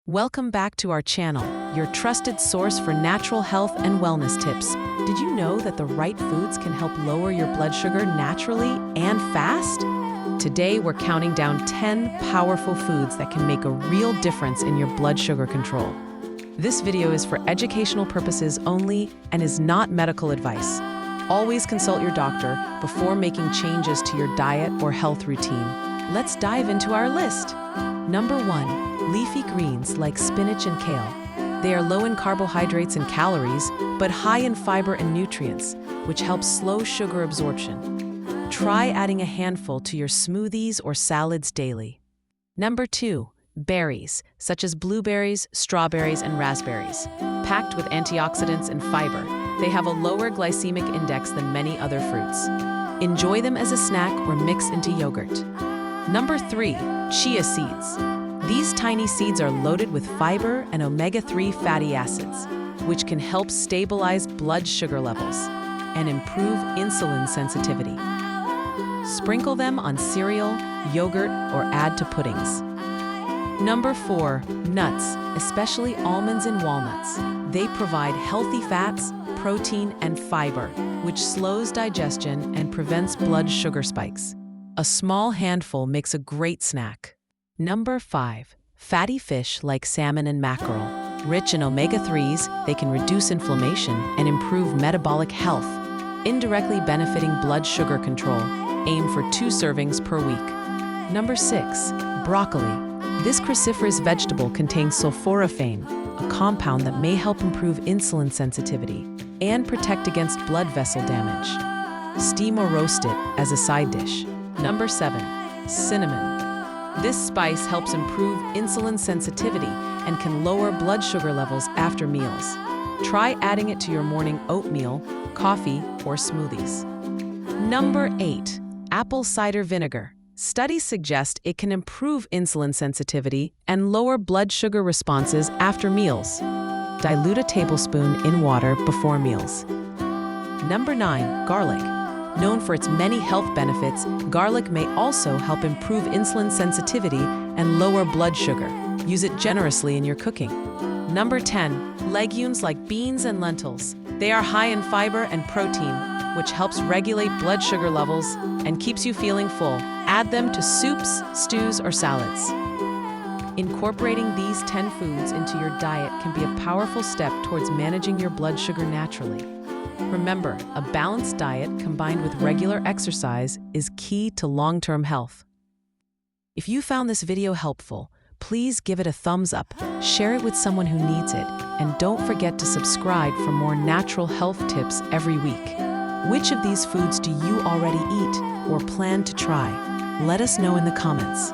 Welcome back to our channel, your trusted source for natural health and wellness tips. Did you know that the right foods can help lower your blood sugar naturally and fast? Today, we're counting down 10 powerful foods that can make a real difference in your blood sugar control. This video is for educational purposes only and is not medical advice. Always consult your doctor before making changes to your diet or health routine. Let's dive into our list. Number 1, leafy greens like spinach and kale. They are low in carbohydrates and calories, but high in fiber and nutrients, which helps slow sugar absorption. Try adding a handful to your smoothies or salads daily. Number 2, berries, such as blueberries, strawberries, and raspberries. Packed with antioxidants and fiber, they have a lower glycemic index than many other fruits. Enjoy them as a snack or mix into yogurt. Number 3, chia seeds. These tiny seeds are loaded with fiber and omega-3 fatty acids, which can help stabilize blood sugar levels and improve insulin sensitivity. Sprinkle them on cereal, yogurt, or add to puddings. Number 4, nuts, especially almonds and walnuts. They provide healthy fats, protein, and fiber, which slows digestion and prevents blood sugar spikes. A small handful makes a great snack. Number 5, fatty fish like salmon and mackerel. Rich in omega-3s, they can reduce inflammation and improve metabolic health, indirectly benefiting blood sugar control. Aim for 2 servings per week. Number 6, broccoli. This cruciferous vegetable contains sulforaphane, a compound that may help improve insulin sensitivity and protect against blood vessel damage. Steam or roast it as a side dish. Number 7, cinnamon. This spice helps improve insulin sensitivity and can lower blood sugar levels after meals. Try adding it to your morning oatmeal, coffee, or smoothies. Number 8, apple cider vinegar. Studies suggest it can improve insulin sensitivity and lower blood sugar responses after meals. Dilute a tablespoon in water before meals. Number 9, garlic. Known for its many health benefits, garlic may also help improve insulin sensitivity and lower blood sugar. Use it generously in your cooking. Number 10, legumes like beans and lentils. They are high in fiber and protein, which helps regulate blood sugar levels and keeps you feeling full. Add them to soups, stews, or salads. Incorporating these 10 foods into your diet can be a powerful step towards managing your blood sugar naturally. Remember, a balanced diet combined with regular exercise is key to long-term health. If you found this video helpful, please give it a thumbs up, share it with someone who needs it, and don't forget to subscribe for more natural health tips every week. Which of these foods do you already eat or plan to try? Let us know in the comments.